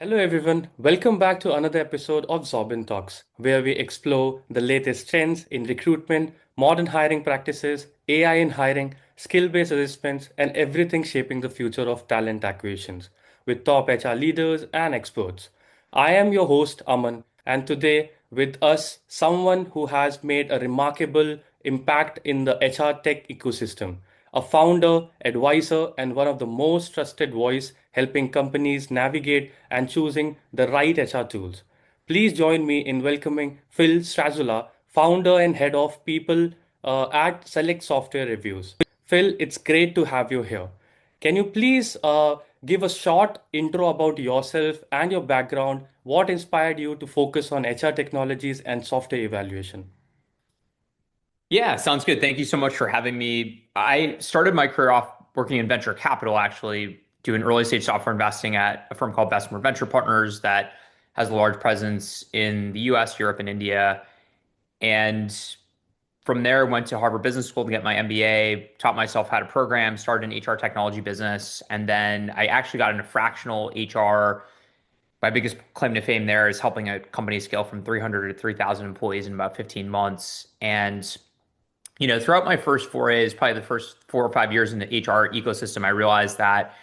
Hello, everyone. Welcome back to another episode of Xobin Talks, where we explore the latest trends in recruitment, modern hiring practices, AI in hiring, skill based assessments, and everything shaping the future of talent acquisitions with top HR leaders and experts. I am your host, Aman, and today with us, someone who has made a remarkable impact in the HR tech ecosystem, a founder, advisor, and one of the most trusted voice helping companies navigate and choosing the right HR tools. Please join me in welcoming Phil Strazzulla, founder and head of people at SelectSoftware Reviews. Phil, it's great to have you here. Can you please give a short intro about yourself and your background? What inspired you to focus on HR technologies and software evaluation? Yeah, sounds good. Thank you so much for having me. I started my career off working in venture capital, actually, doing early stage software investing at a firm called Bessemer Venture Partners that has a large presence in the US, Europe, and India. And from there, went to Harvard Business School to get my MBA, taught myself how to program, started an HR technology business, and then I actually got into fractional HR. My biggest claim to fame there is helping a company scale from 300 to 3,000 employees in about 15 months. And throughout my first forays, probably the first 4 or 5 years in the HR ecosystem, I realized that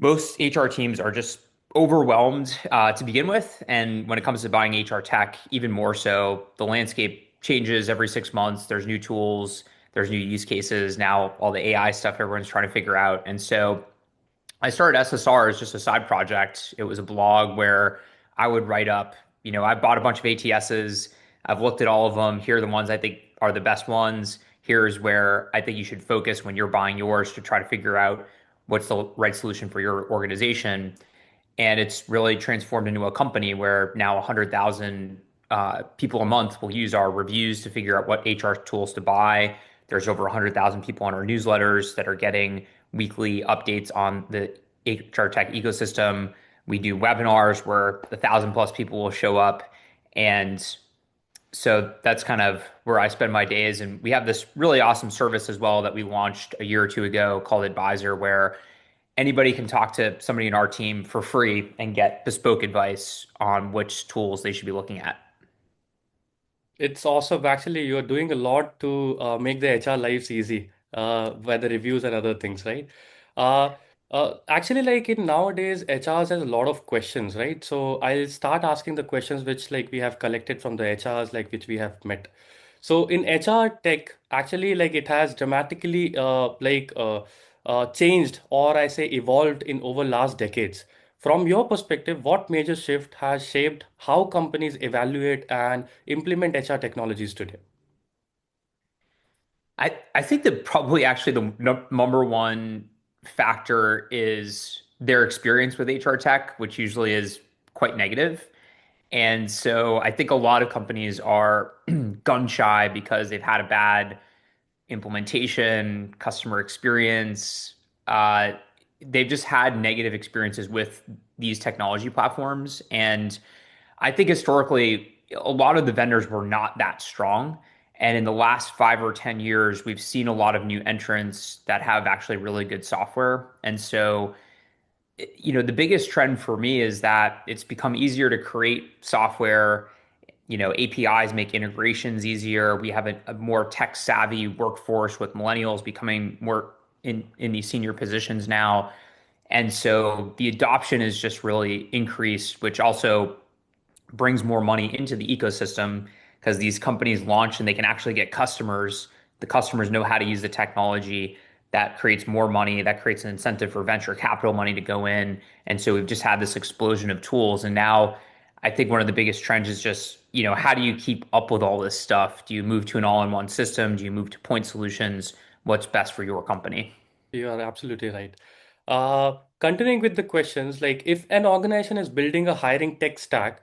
most HR teams are just overwhelmed to begin with. And when it comes to buying HR tech, even more so, the landscape changes every 6 months. There's new tools, there's new use cases. Now, all the AI stuff everyone's trying to figure out. And so I started SSR as just a side project. It was a blog where I would write up, I bought a bunch of ATSs. I've looked at all of them. Here are the ones I think are the best ones. Here's where I think you should focus when you're buying yours to try to figure out what's the right solution for your organization. And it's really transformed into a company where now 100,000 people a month will use our reviews to figure out what HR tools to buy. There's over 100,000 people on our newsletters that are getting weekly updates on the HR tech ecosystem. We do webinars where 1,000 plus people will show up. And so that's kind of where I spend my days. And we have this really awesome service as well that we launched a year or two ago called Advisor, where anybody can talk to somebody in our team for free and get bespoke advice on which tools they should be looking at. It's awesome. Actually, you're doing a lot to make the HR lives easy, by the reviews and other things, right? Uh, actually, like in nowadays, HRs has a lot of questions, right? So I'll start asking the questions which like we have collected from the HRs, like which we have met. So in HR tech, actually, like it has dramatically changed, or I say evolved in over last decades. From your perspective, what major shift has shaped how companies evaluate and implement HR technologies today? I think that probably actually the number one factor is their experience with HR tech, which usually is quite negative. And so I think a lot of companies are gun shy because they've had a bad implementation, customer experience. Uh, they've just had negative experiences with these technology platforms. And I think historically, a lot of the vendors were not that strong. And in the last 5 or 10 years, we've seen a lot of new entrants that have actually really good software. And so, the biggest trend for me is that it's become easier to create software. APIs make integrations easier. We have a more tech savvy workforce with millennials becoming more in these senior positions now. And so the adoption is just really increased, which also brings more money into the ecosystem because these companies launch and they can actually get customers. The customers know how to use the technology. That creates more money. That creates an incentive for venture capital money to go in. And so we've just had this explosion of tools. And now I think one of the biggest trends is just, how do you keep up with all this stuff? Do you move to an all-in-one system? Do you move to point solutions? What's best for your company? You are absolutely right. Continuing with the questions, like if an organization is building a hiring tech stack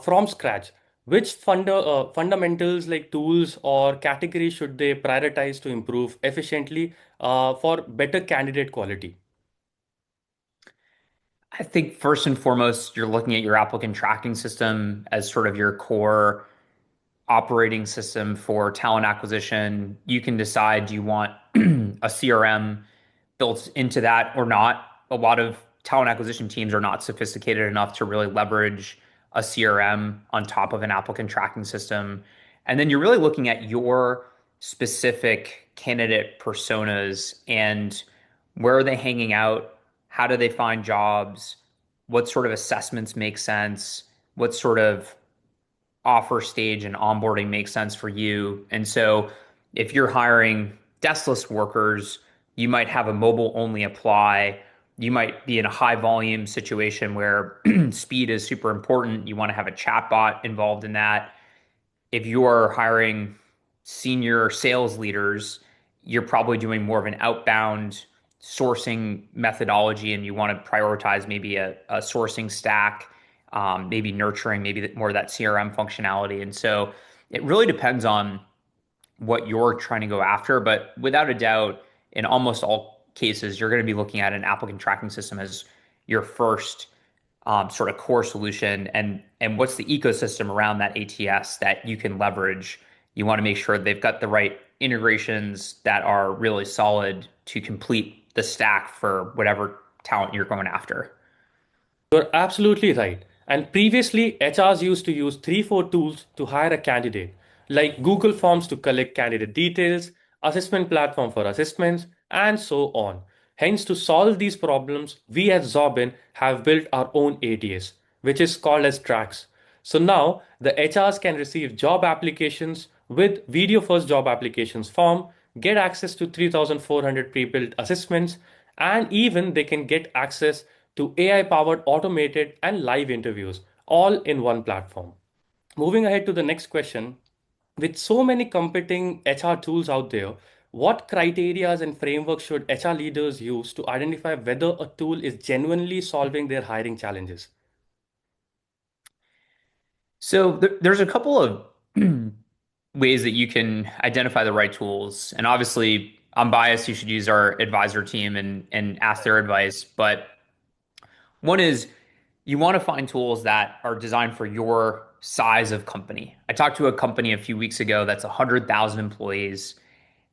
from scratch, which fundamentals like tools or categories should they prioritize to improve efficiently for better candidate quality? I think first and foremost, you're looking at your applicant tracking system as sort of your core operating system for talent acquisition. You can decide, do you want a CRM built into that or not? A lot of talent acquisition teams are not sophisticated enough to really leverage a CRM on top of an applicant tracking system. And then you're really looking at your specific candidate personas and where are they hanging out? How do they find jobs? What sort of assessments make sense? What sort of offer stage and onboarding makes sense for you? And so if you're hiring deskless workers, you might have a mobile only apply. You might be in a high volume situation where speed is super important. You want to have a chatbot involved in that. If you're hiring senior sales leaders, you're probably doing more of an outbound sourcing methodology and you want to prioritize maybe a sourcing stack, maybe nurturing, maybe more of that CRM functionality. And so it really depends on what you're trying to go after. But without a doubt, in almost all cases, you're going to be looking at an applicant tracking system as your first sort of core solution and what's the ecosystem around that ATS that you can leverage. You want to make sure they've got the right integrations that are really solid to complete the stack for whatever talent you're going after. You're absolutely right. And previously, HRs used to use 3, 4 tools to hire a candidate, like Google Forms to collect candidate details, assessment platform for assessments, and so on. Hence, to solve these problems, we at Xobin have built our own ATS, which is called as Tracks. So now the HRs can receive job applications with video first job applications form, get access to 3,400 pre-built assessments, and even they can get access to AI powered automated and live interviews all in one platform. Moving ahead to the next question, with so many competing HR tools out there, what criterias and frameworks should HR leaders use to identify whether a tool is genuinely solving their hiring challenges? So there's a couple of ways that you can identify the right tools. And obviously, I'm biased. You should use our advisor team and ask their advice. But one is you want to find tools that are designed for your size of company. I talked to a company a few weeks ago that's 100,000 employees,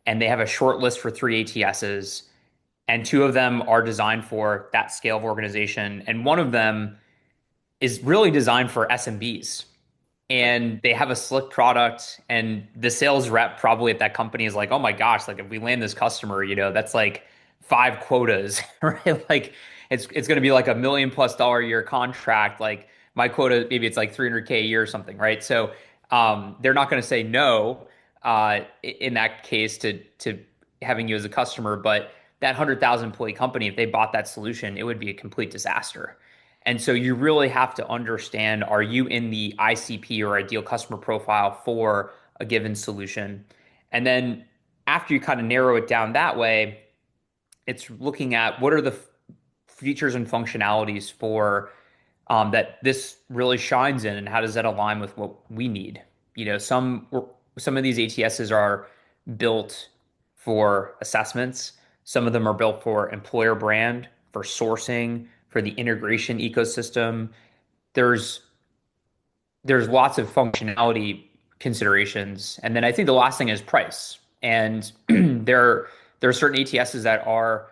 and they have a short list for three ATSs, and two of them are designed for that scale of organization. And one of them is really designed for SMBs and they have a slick product and the sales rep probably at that company is like, oh my gosh, like if we land this customer, that's like five quotas, right? Like it's going to be like $1 million+ a year contract. Like my quota, maybe it's like 300K a year or something, right? So they're not going to say no in that case to having you as a customer, but that 100,000 employee company, if they bought that solution, it would be a complete disaster. And so you really have to understand, are you in the ICP or ideal customer profile for a given solution? And then after you kind of narrow it down that way, it's looking at what are the features and functionalities for that this really shines in, and how does that align with what we need? Some of these ATSs are built for assessments. Some of them are built for employer brand, for sourcing, for the integration ecosystem. There's there's lots of functionality considerations, and then I think the last thing is price. And there are certain ATSs that are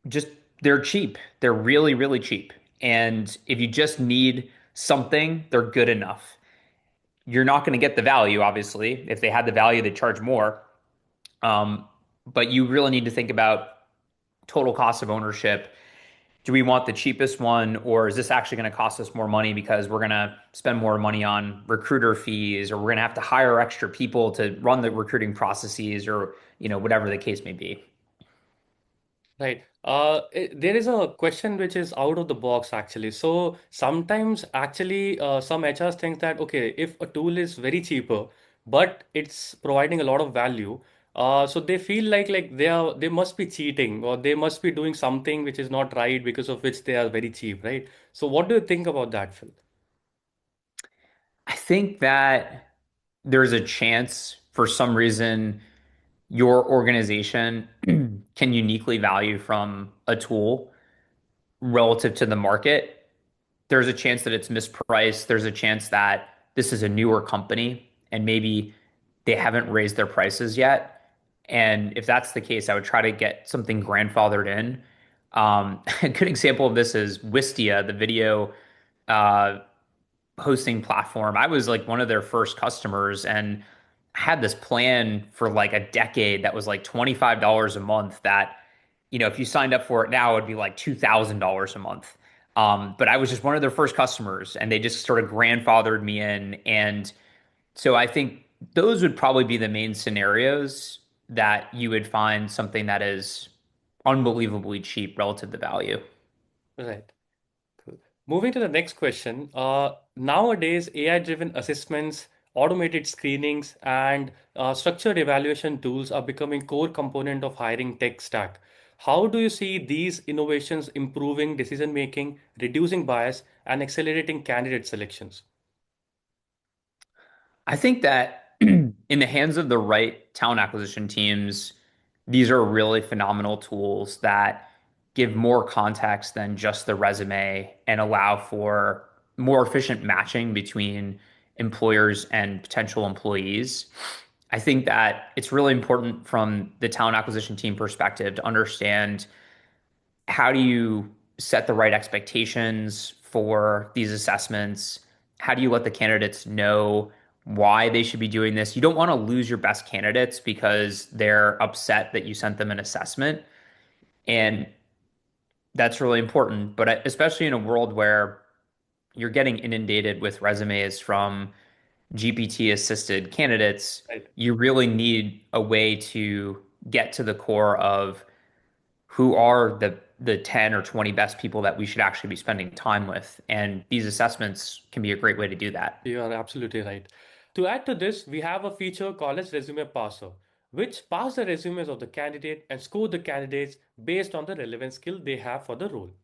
just they're cheap. They're really, really cheap. And if you just need something, they're good enough. You're not going to get the value, obviously. If they had the value, they'd charge more. Um, but you really need to think about total cost of ownership. Do we want the cheapest one, or is this actually going to cost us more money because we're going to spend more money on recruiter fees, or we're going to have to hire extra people to run the recruiting processes, or whatever the case may be. Right. There is a question which is out of the box actually. So sometimes actually some HRs think that okay, if a tool is very cheaper, but it's providing a lot of value, so they feel like they must be cheating or they must be doing something which is not right because of which they are very cheap, right? So what do you think about that, Phil? I think that there's a chance for some reason your organization can uniquely value from a tool relative to the market. There's a chance that it's mispriced. There's a chance that this is a newer company and maybe they haven't raised their prices yet. And if that's the case, I would try to get something grandfathered in. A good example of this is Wistia, the video uh, hosting platform. I was like one of their first customers and had this plan for like a decade that was like $25 a month that, if you signed up for it now, it'd be like $2,000 a month. But I was just one of their first customers and they just sort of grandfathered me in. And so I think those would probably be the main scenarios that you would find something that is unbelievably cheap relative to value. Right. Cool. Moving to the next question. Nowadays, AI-driven assessments, automated screenings, and structured evaluation tools are becoming core component of hiring tech stack. How do you see these innovations improving decision making, reducing bias, and accelerating candidate selections? I think that in the hands of the right talent acquisition teams, these are really phenomenal tools that give more context than just the resume and allow for more efficient matching between employers and potential employees. I think that it's really important from the talent acquisition team perspective to understand how do you set the right expectations for these assessments? How do you let the candidates know why they should be doing this? You don't want to lose your best candidates because they're upset that you sent them an assessment. And that's really important. But especially in a world where you're getting inundated with resumes from GPT assisted candidates, Right. you really need a way to get to the core of who are the 10 or 20 best people that we should actually be spending time with. And these assessments can be a great way to do that. You are absolutely right. To add to this, we have a feature called as Resume Parser, which parse the resumes of the candidate and score the candidates based on the relevant skill they have for the role.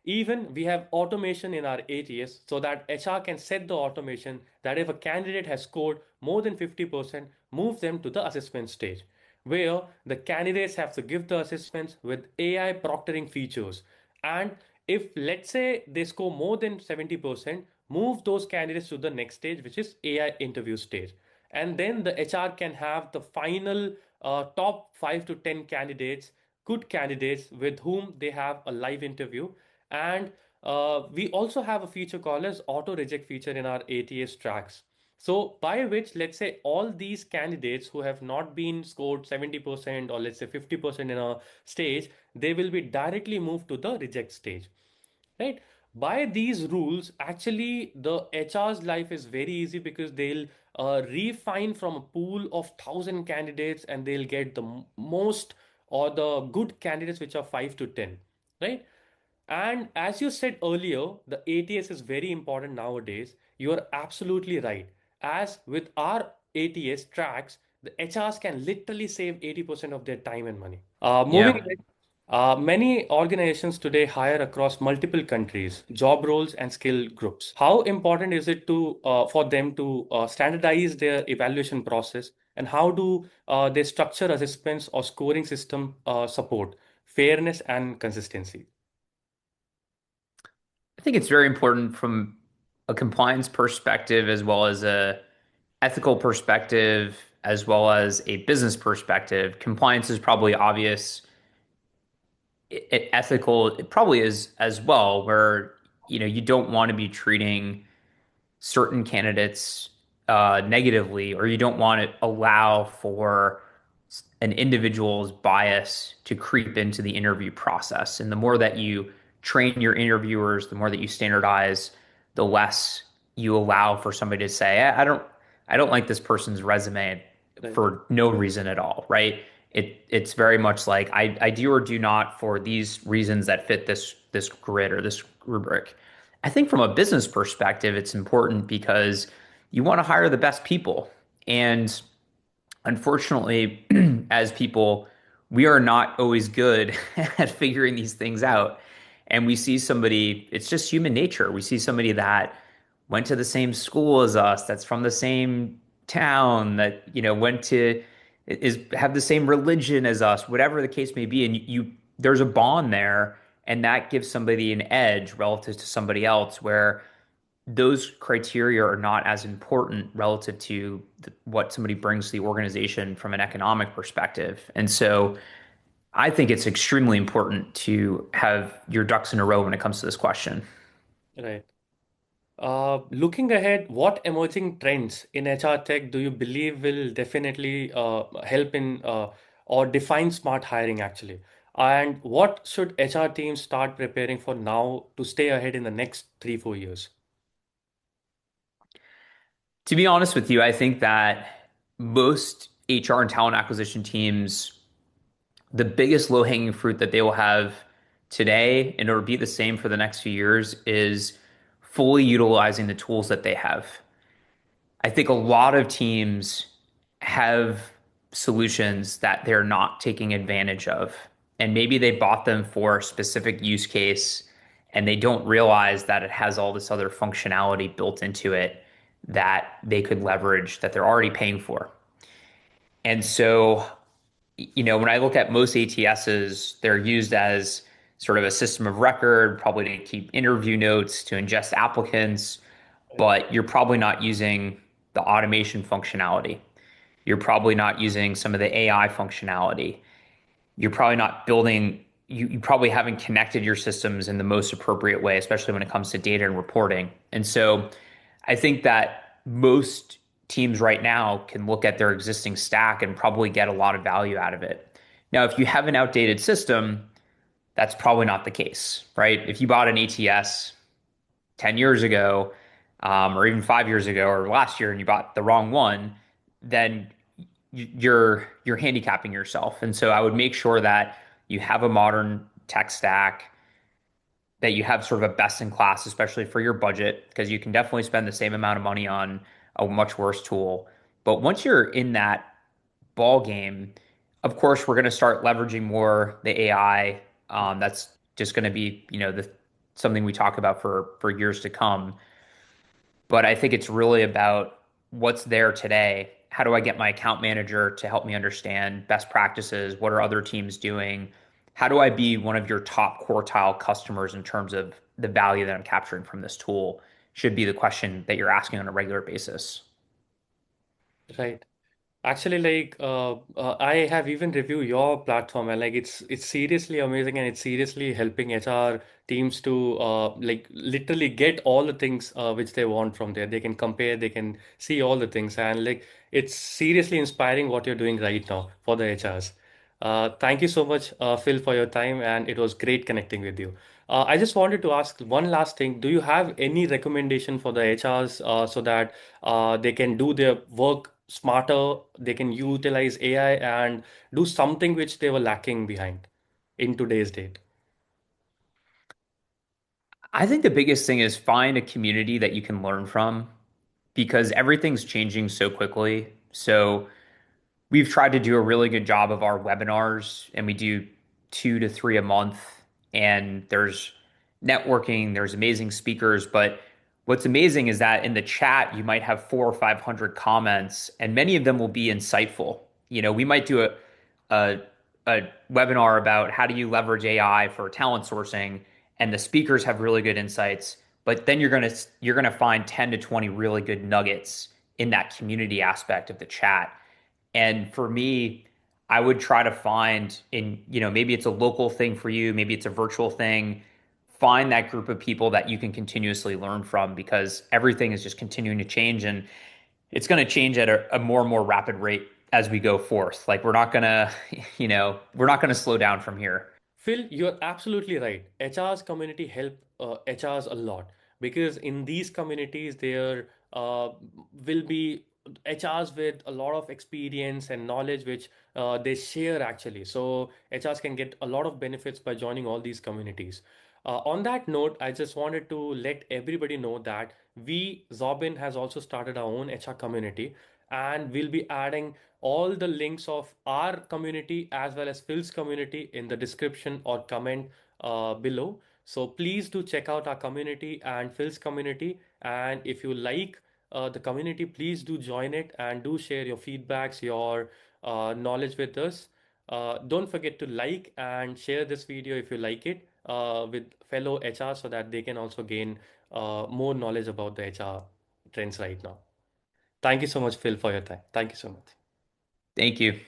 Even we have automation in our ATS so that HR can set the automation that if a candidate has scored more than 50%, move them to the assessment stage, where the candidates have to give the assessments with AI proctoring features. And if let's say they score more than 70%, move those candidates to the next stage, which is AI interview stage. And then the HR can have the final top 5 to 10 candidates, good candidates with whom they have a live interview. And we also have a feature called as auto reject feature in our ATS tracks. So by which, let's say all these candidates who have not been scored 70% or let's say 50% in a stage, they will be directly moved to the reject stage, right? By these rules, actually the HR's life is very easy because they'll refine from a pool of 1,000 candidates and they'll get the most or the good candidates which are 5 to 10, right? And as you said earlier, the ATS is very important nowadays. You are absolutely right. As with our ATS tracks, the HRs can literally save 80% of their time and money. Moving Yeah. ahead, many organizations today hire across multiple countries, job roles and skill groups. How important is it to for them to standardize their evaluation process, and how do they structure assessments or scoring system support fairness and consistency? I think it's very important from a compliance perspective as well as a ethical perspective as well as a business perspective. Compliance is probably obvious. Ethical, it probably is as well, where you don't want to be treating certain candidates negatively, or you don't want to allow for an individual's bias to creep into the interview process. And the more that you train your interviewers, the more that you standardize, the less you allow for somebody to say, I don't like this person's resume Right. for no reason at all, right? It's very much like I do or do not for these reasons that fit this grid or this rubric. I think from a business perspective, it's important because you want to hire the best people. And unfortunately, as people, we are not always good at figuring these things out. And we see somebody, it's just human nature. We see somebody that went to the same school as us, that's from the same town, that, went to is have the same religion as us, whatever the case may be. And there's a bond there, and that gives somebody an edge relative to somebody else where those criteria are not as important relative to what somebody brings to the organization from an economic perspective. And so I think it's extremely important to have your ducks in a row when it comes to this question. Right. Looking ahead, what emerging trends in HR tech do you believe will definitely help in or define smart hiring actually? And what should HR teams start preparing for now to stay ahead in the next 3, 4 years? To be honest with you, I think that most HR and talent acquisition teams, the biggest low-hanging fruit that they will have today, and it'll be the same for the next few years, is fully utilizing the tools that they have. I think a lot of teams have solutions that they're not taking advantage of. And maybe they bought them for a specific use case and they don't realize that it has all this other functionality built into it that they could leverage that they're already paying for. And so, when I look at most ATSs, they're used as sort of a system of record, probably to keep interview notes, to ingest applicants, but you're probably not using the automation functionality. You're probably not using some of the AI functionality. You're probably not building, you probably haven't connected your systems in the most appropriate way, especially when it comes to data and reporting. And so I think that most teams right now can look at their existing stack and probably get a lot of value out of it. Now, if you have an outdated system, that's probably not the case, right? If you bought an ATS 10 years ago, or even 5 years ago, or last year, and you bought the wrong one, then you're handicapping yourself. And so I would make sure that you have a modern tech stack, that you have sort of a best in class, especially for your budget, because you can definitely spend the same amount of money on a much worse tool. But once you're in that ball game, of course, we're going to start leveraging more the AI. That's just going to be, something we talk about for years to come. But I think it's really about what's there today. How do I get my account manager to help me understand best practices? What are other teams doing? How do I be one of your top quartile customers in terms of the value that I'm capturing from this tool? Should be the question that you're asking on a regular basis. Right. Actually, I have even reviewed your platform, and like it's seriously amazing, and it's seriously helping HR teams to like literally get all the things which they want from there. They can compare, they can see all the things, and like it's seriously inspiring what you're doing right now for the HRs. Thank you so much, Phil, for your time, and it was great connecting with you. I just wanted to ask one last thing. Do you have any recommendation for the HRs so that they can do their work smarter, they can utilize AI and do something which they were lacking behind in today's date? I think the biggest thing is find a community that you can learn from because everything's changing so quickly. So we've tried to do a really good job of our webinars, and we do 2 to 3 a month. And there's networking, there's amazing speakers. But what's amazing is that in the chat, you might have 400 or 500 comments, and many of them will be insightful. We might do a, a webinar about how do you leverage AI for talent sourcing, and the speakers have really good insights. But then you're gonna find 10 to 20 really good nuggets in that community aspect of the chat. And for me, I would try to find maybe it's a local thing for you, maybe it's a virtual thing. Find that group of people that you can continuously learn from because everything is just continuing to change and it's going to change at a more and more rapid rate as we go forth. Like we're not going to, we're not going to slow down from here. Phil, you're absolutely right. HR's community help HRs a lot because in these communities there will be HRs with a lot of experience and knowledge which they share actually. So HRs can get a lot of benefits by joining all these communities. On that note, I just wanted to let everybody know that Xobin, has also started our own HR community, and we'll be adding all the links of our community as well as Phil's community in the description or comment below. So please do check out our community and Phil's community. And if you like the community, please do join it and do share your feedbacks, your knowledge with us. Don't forget to like and share this video if you like it with fellow HR so that they can also gain more knowledge about the HR trends right now. Thank you so much, Phil, for your time. Thank you so much. Thank you.